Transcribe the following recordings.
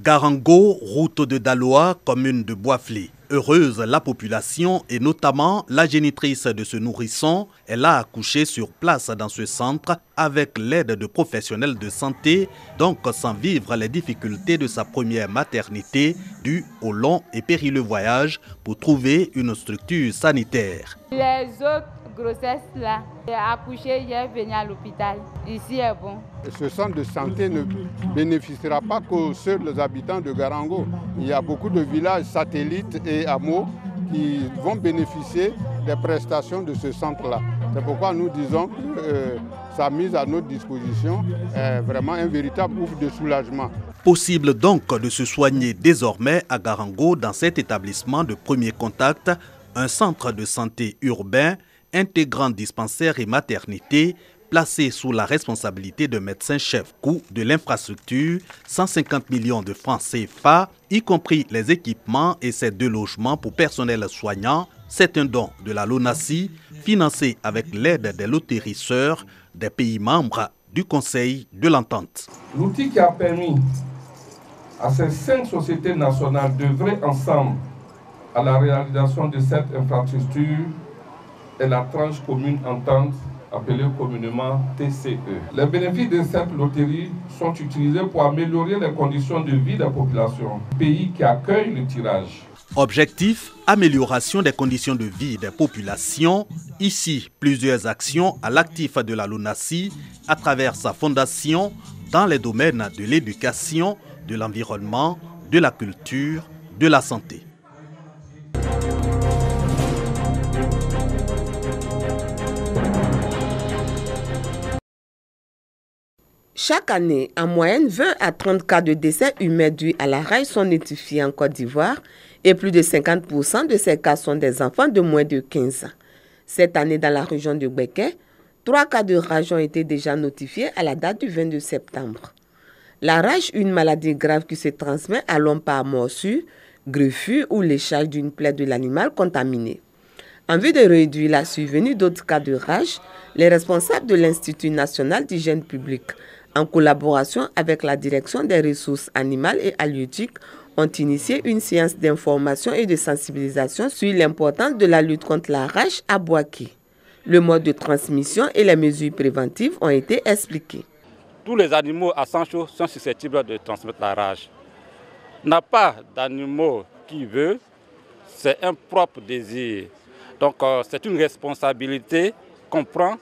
Garango, route de Daloa, commune de Boisflé. Heureuse la population et notamment la génitrice de ce nourrisson, elle a accouché sur place dans ce centre avec l'aide de professionnels de santé, donc sans vivre les difficultés de sa première maternité dues au long et périlleux voyage pour trouver une structure sanitaire. Les autres grossesses là, j'ai accouché, j'ai venu à l'hôpital. Ici est bon. Ce centre de santé ne bénéficiera pas qu'aux seuls habitants de Garango. Il y a beaucoup de villages satellites et hameaux qui vont bénéficier des prestations de ce centre-là. C'est pourquoi nous disons que sa mise à notre disposition est vraiment un véritable ouf de soulagement. Possible donc de se soigner désormais à Garango dans cet établissement de premier contact, un centre de santé urbain intégrant dispensaire et maternité, placé sous la responsabilité de médecin-chef. Coût de l'infrastructure, 150 millions de francs CFA, y compris les équipements et ses 2 logements pour personnel soignant. C'est un don de la LONASI, financé avec l'aide des lotérisseurs des pays membres du Conseil de l'Entente. L'outil qui a permis à ces 5 sociétés nationales d'œuvrer ensemble à la réalisation de cette infrastructure est la tranche commune entente appelée communément TCE. Les bénéfices de cette loterie sont utilisés pour améliorer les conditions de vie des populations, pays qui accueillent le tirage. Objectif, amélioration des conditions de vie des populations. Ici, plusieurs actions à l'actif de la LONASI à travers sa fondation dans les domaines de l'éducation, de l'environnement, de la culture, de la santé. Chaque année, en moyenne, 20 à 30 cas de décès humains dus à la rage sont notifiés en Côte d'Ivoire et plus de 50% de ces cas sont des enfants de moins de 15 ans. Cette année, dans la région de Gbeke, 3 cas de rage ont été déjà notifiés à la date du 22 septembre. La rage, une maladie grave qui se transmet à l'homme par morsure, greffure ou léchage d'une plaie de l'animal contaminé. En vue de réduire la survenue d'autres cas de rage, les responsables de l'Institut national d'hygiène publique, en collaboration avec la direction des ressources animales et halieutiques, ont initié une séance d'information et de sensibilisation sur l'importance de la lutte contre la rage à Boaké. Le mode de transmission et les mesures préventives ont été expliqués. Tous les animaux à sang chaud sont susceptibles de transmettre la rage. Il n'y a pas d'animaux qui veut, c'est un propre désir. Donc c'est une responsabilité qu'on prend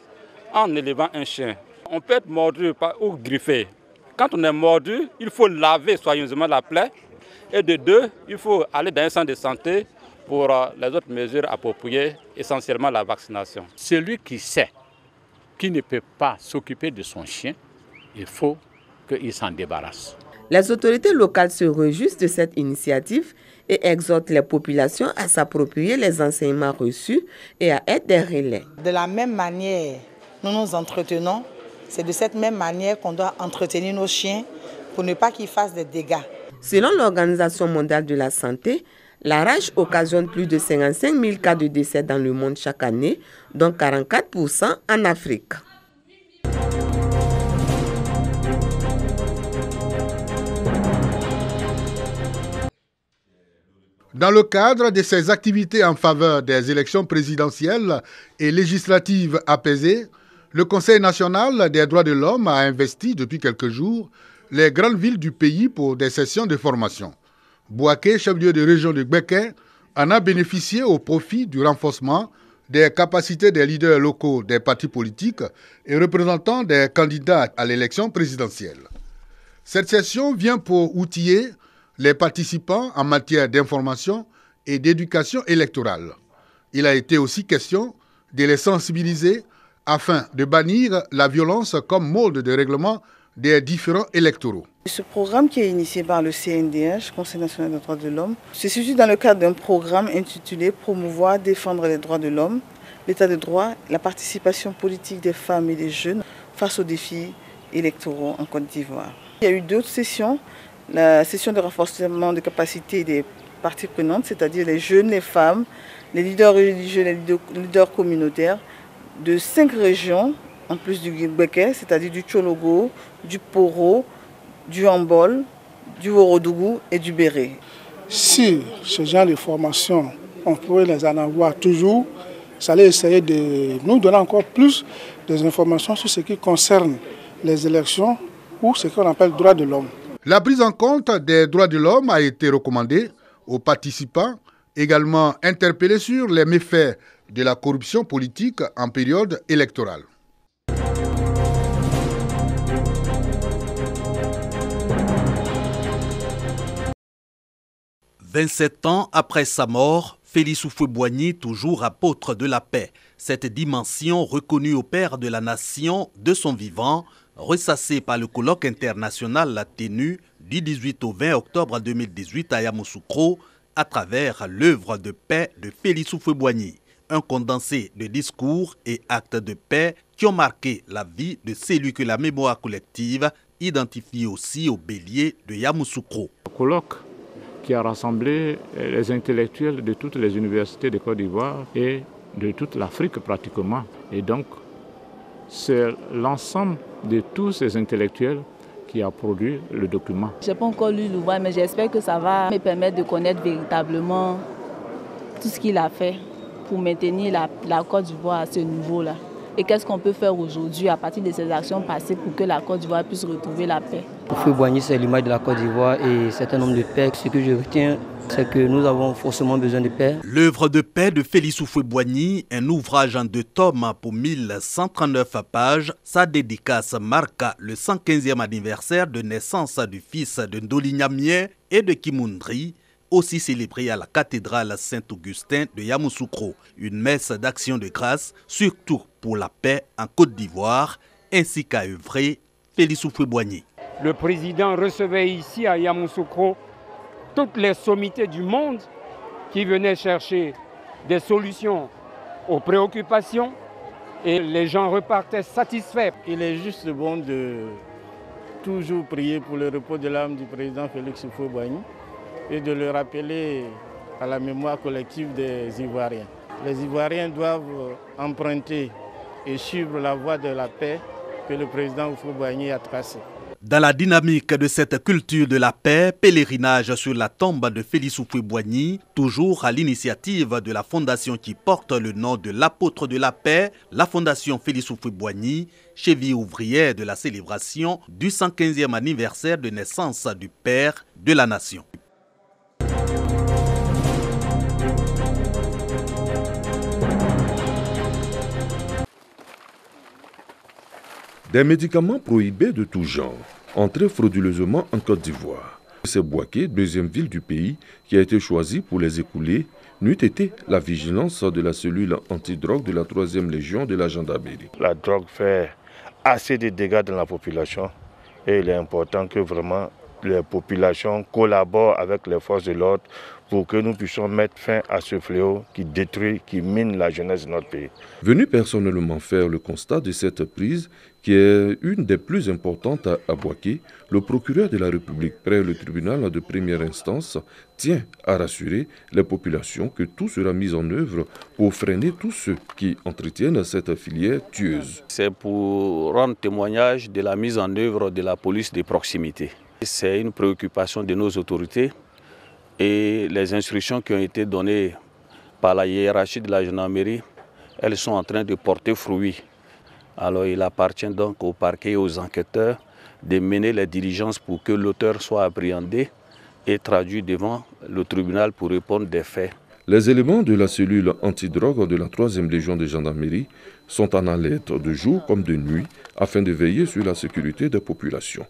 en élevant un chien. On peut être mordu ou griffé. Quand on est mordu, il faut laver soigneusement la plaie. Et de 2, il faut aller dans un centre de santé pour les autres mesures appropriées, essentiellement la vaccination. Celui qui sait qu'il ne peut pas s'occuper de son chien, il faut qu'il s'en débarrasse. Les autorités locales se réjouissent de cette initiative et exhortent les populations à s'approprier les enseignements reçus et à être des relais. De la même manière, nous nous entretenons. C'est de cette même manière qu'on doit entretenir nos chiens pour ne pas qu'ils fassent des dégâts. Selon l'Organisation mondiale de la santé, la rage occasionne plus de 55 000 cas de décès dans le monde chaque année, dont 44% en Afrique. Dans le cadre de ses activités en faveur des élections présidentielles et législatives apaisées, le Conseil national des droits de l'homme a investi depuis quelques jours les grandes villes du pays pour des sessions de formation. Boaké, chef-lieu de région de Gbeke, en a bénéficié au profit du renforcement des capacités des leaders locaux des partis politiques et représentants des candidats à l'élection présidentielle. Cette session vient pour outiller les participants en matière d'information et d'éducation électorale. Il a été aussi question de les sensibiliser afin de bannir la violence comme mode de règlement des différends électoraux. Ce programme qui est initié par le CNDH, Conseil national des droits de l'homme, se situe dans le cadre d'un programme intitulé « Promouvoir, défendre les droits de l'homme, l'état de droit, la participation politique des femmes et des jeunes face aux défis électoraux en Côte d'Ivoire ». Il y a eu d'autres sessions, la session de renforcement de capacité des parties prenantes, c'est-à-dire les jeunes, les femmes, les leaders religieux, les leaders communautaires, de 5 régions, en plus du Gbeke, c'est-à-dire du Tchologo, du Poro, du Hambol, du Worodougou et du Béré. Si ce genre de formation, on pourrait les en avoir toujours, ça allait essayer de nous donner encore plus des informations sur ce qui concerne les élections ou ce qu'on appelle droits de l'homme. La prise en compte des droits de l'homme a été recommandée aux participants, également interpellés sur les méfaits de la corruption politique en période électorale. « 27 ans après sa mort, Félix Houphouët-Boigny, toujours apôtre de la paix. Cette dimension reconnue au père de la nation de son vivant, ressassée par le colloque international tenu du 18 au 20 octobre 2018 à Yamoussoukro, à travers l'œuvre de paix de Félix Houphouët-Boigny. Un condensé de discours et actes de paix qui ont marqué la vie de celui que la mémoire collective identifie aussi au bélier de Yamoussoukro. Colloque qui a rassemblé les intellectuels de toutes les universités de Côte d'Ivoire et de toute l'Afrique pratiquement. Et donc, c'est l'ensemble de tous ces intellectuels qui a produit le document. Je n'ai pas encore lu l'ouvrage, mais j'espère que ça va me permettre de connaître véritablement tout ce qu'il a fait pour maintenir la Côte d'Ivoire à ce niveau-là. Et qu'est-ce qu'on peut faire aujourd'hui à partir de ces actions passées pour que la Côte d'Ivoire puisse retrouver la paix. Houphouët-Boigny, c'est l'image de la Côte d'Ivoire et c'est un homme de paix. Ce que je retiens, c'est que nous avons forcément besoin de paix. L'œuvre de paix de Félix Houphouët-Boigny, un ouvrage en 2 tomes pour 1139 pages, sa dédicace marque le 115e anniversaire de naissance du fils de Ndoli Nyamien et de Kimundri, aussi célébré à la cathédrale Saint-Augustin de Yamoussoukro. Une messe d'action de grâce, surtout pour la paix en Côte d'Ivoire, ainsi qu'a œuvré Félix Houphouët-Boigny. Le président recevait ici à Yamoussoukro toutes les sommités du monde qui venaient chercher des solutions aux préoccupations et les gens repartaient satisfaits. Il est juste bon de toujours prier pour le repos de l'âme du président Félix Houphouët-Boigny et de le rappeler à la mémoire collective des Ivoiriens. Les Ivoiriens doivent emprunter et suivre la voie de la paix que le président Houphouët-Boigny a tracée. Dans la dynamique de cette culture de la paix, pèlerinage sur la tombe de Félix Houphouët-Boigny, toujours à l'initiative de la fondation qui porte le nom de l'apôtre de la paix, la fondation Félix Houphouët-Boigny, cheville ouvrière de la célébration du 115e anniversaire de naissance du père de la nation. Des médicaments prohibés de tout genre, entrés frauduleusement en Côte d'Ivoire. C'est Bouaké, deuxième ville du pays, qui a été choisi pour les écouler, n'eût été la vigilance de la cellule antidrogue de la 3e Légion de la gendarmerie. La drogue fait assez de dégâts dans la population et il est important que vraiment les populations collaborent avec les forces de l'ordre pour que nous puissions mettre fin à ce fléau qui détruit, qui mine la jeunesse de notre pays. Venu personnellement faire le constat de cette prise, qui est une des plus importantes à Bouaké, le procureur de la République près le tribunal de première instance tient à rassurer les populations que tout sera mis en œuvre pour freiner tous ceux qui entretiennent cette filière tueuse. C'est pour rendre témoignage de la mise en œuvre de la police de proximité. C'est une préoccupation de nos autorités et les instructions qui ont été données par la hiérarchie de la gendarmerie, elles sont en train de porter fruit. Alors il appartient donc au parquet et aux enquêteurs de mener les diligences pour que l'auteur soit appréhendé et traduit devant le tribunal pour répondre des faits. Les éléments de la cellule antidrogue de la 3e Légion de gendarmerie sont en alerte de jour comme de nuit afin de veiller sur la sécurité des populations.